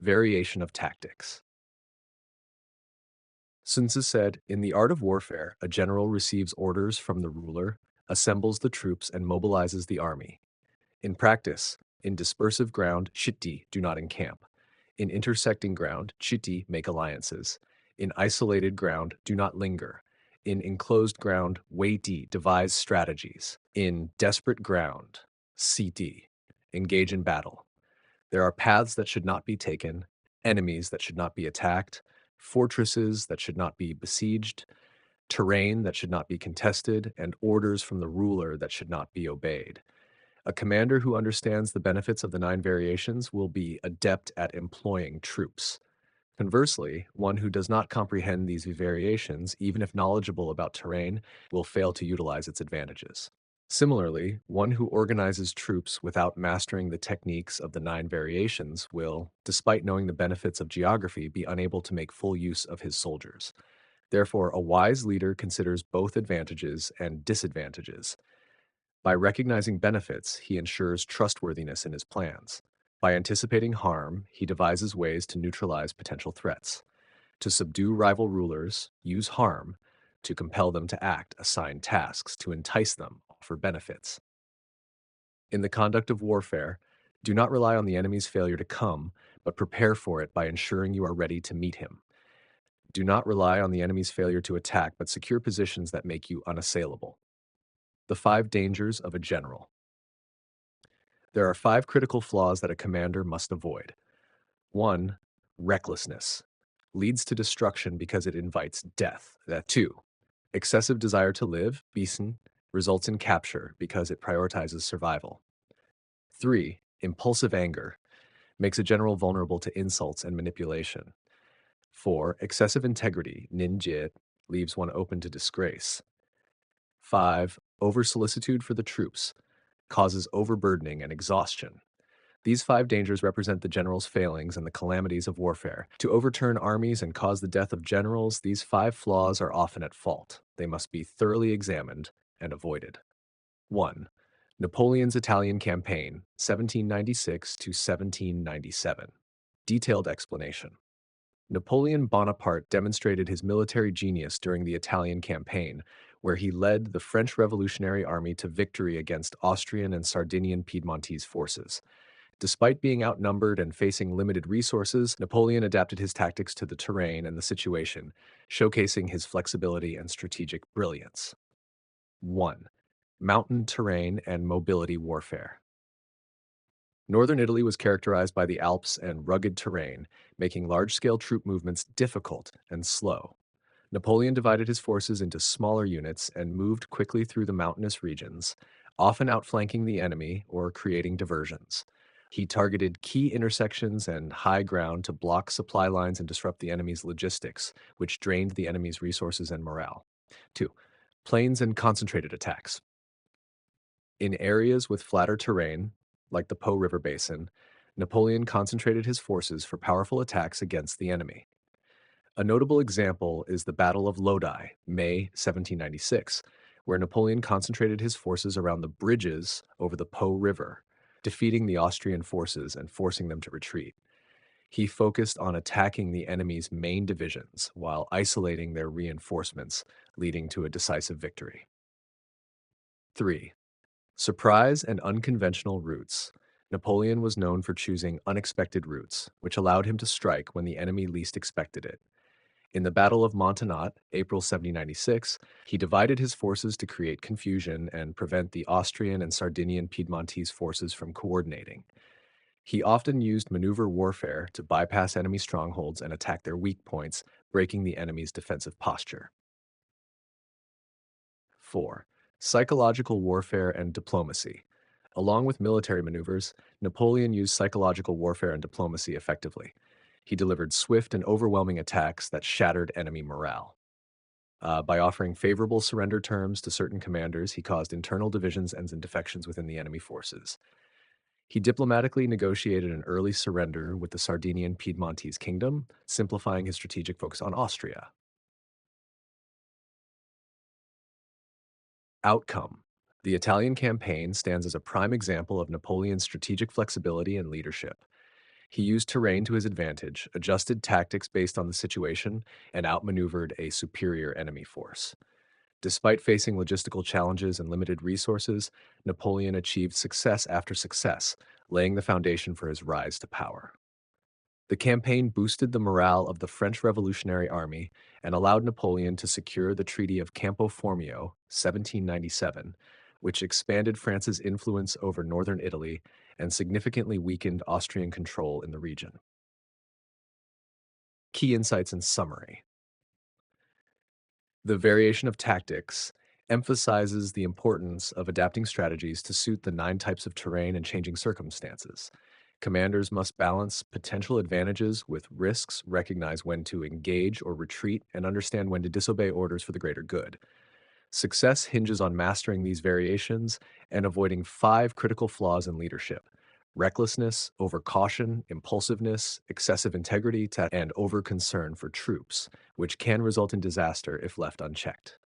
Variation of tactics. Sun Tzu said, "In the art of warfare, a general receives orders from the ruler, assembles the troops, and mobilizes the army. In practice, in dispersive ground, chitti do not encamp. In intersecting ground, chitti make alliances. In isolated ground, do not linger. In enclosed ground, weighty devise strategies. In desperate ground, siti engage in battle. There are paths that should not be taken, enemies that should not be attacked, fortresses that should not be besieged, terrain that should not be contested, and orders from the ruler that should not be obeyed. A commander who understands the benefits of the nine variations will be adept at employing troops. Conversely, one who does not comprehend these variations, even if knowledgeable about terrain, will fail to utilize its advantages. Similarly, one who organizes troops without mastering the techniques of the nine variations will, despite knowing the benefits of geography, be unable to make full use of his soldiers. Therefore, a wise leader considers both advantages and disadvantages. By recognizing benefits, he ensures trustworthiness in his plans. By anticipating harm, he devises ways to neutralize potential threats. To subdue rival rulers, use harm. To compel them to act, assign tasks. To entice them, offer benefits. In the conduct of warfare, do not rely on the enemy's failure to come, but prepare for it by ensuring you are ready to meet him. Do not rely on the enemy's failure to attack, but secure positions that make you unassailable. The 5 dangers of a general. There are 5 critical flaws that a commander must avoid. 1. Recklessness. Leads to destruction because it invites death. 2. Excessive desire to live, Bison, results in capture because it prioritizes survival. 3. Impulsive anger. Makes a general vulnerable to insults and manipulation. 4. Excessive integrity, Ninjit, leaves one open to disgrace. 5. Over-solicitude for the troops. Causes overburdening and exhaustion. These 5 dangers represent the general's failings and the calamities of warfare. To overturn armies and cause the death of generals, these 5 flaws are often at fault. They must be thoroughly examined and avoided. 1. Napoleon's Italian campaign, 1796 to 1797. Detailed explanation. Napoleon Bonaparte demonstrated his military genius during the Italian campaign, where he led the French Revolutionary Army to victory against Austrian and Sardinian Piedmontese forces. Despite being outnumbered and facing limited resources, Napoleon adapted his tactics to the terrain and the situation, showcasing his flexibility and strategic brilliance. 1. Mountain terrain and mobility warfare. Northern Italy was characterized by the Alps and rugged terrain, making large-scale troop movements difficult and slow. Napoleon divided his forces into smaller units and moved quickly through the mountainous regions, often outflanking the enemy or creating diversions. He targeted key intersections and high ground to block supply lines and disrupt the enemy's logistics, which drained the enemy's resources and morale. 2. Plains and concentrated attacks. In areas with flatter terrain, like the Po River Basin, Napoleon concentrated his forces for powerful attacks against the enemy. A notable example is the Battle of Lodi, May 1796, where Napoleon concentrated his forces around the bridges over the Po River, defeating the Austrian forces and forcing them to retreat. He focused on attacking the enemy's main divisions while isolating their reinforcements, leading to a decisive victory. 3. Surprise and unconventional routes. Napoleon was known for choosing unexpected routes, which allowed him to strike when the enemy least expected it. In the Battle of Montenat, April 1796, he divided his forces to create confusion and prevent the Austrian and Sardinian Piedmontese forces from coordinating. He often used maneuver warfare to bypass enemy strongholds and attack their weak points, breaking the enemy's defensive posture. 4. Psychological warfare and diplomacy. Along with military maneuvers, Napoleon used psychological warfare and diplomacy effectively. He delivered swift and overwhelming attacks that shattered enemy morale. By offering favorable surrender terms to certain commanders, he caused internal divisions and defections within the enemy forces. He diplomatically negotiated an early surrender with the Sardinian Piedmontese kingdom, simplifying his strategic focus on Austria. Outcome. The Italian campaign stands as a prime example of Napoleon's strategic flexibility and leadership. He used terrain to his advantage, adjusted tactics based on the situation, and outmaneuvered a superior enemy force. Despite facing logistical challenges and limited resources, Napoleon achieved success after success, laying the foundation for his rise to power. The campaign boosted the morale of the French Revolutionary Army and allowed Napoleon to secure the Treaty of Campo Formio, 1797, which expanded France's influence over northern Italy and significantly weakened Austrian control in the region. Key insights and summary. The variation of tactics emphasizes the importance of adapting strategies to suit the 9 types of terrain and changing circumstances. Commanders must balance potential advantages with risks, recognize when to engage or retreat, and understand when to disobey orders for the greater good. Success hinges on mastering these variations and avoiding 5 critical flaws in leadership: recklessness, overcaution, impulsiveness, excessive integrity, and over concern for troops, which can result in disaster if left unchecked.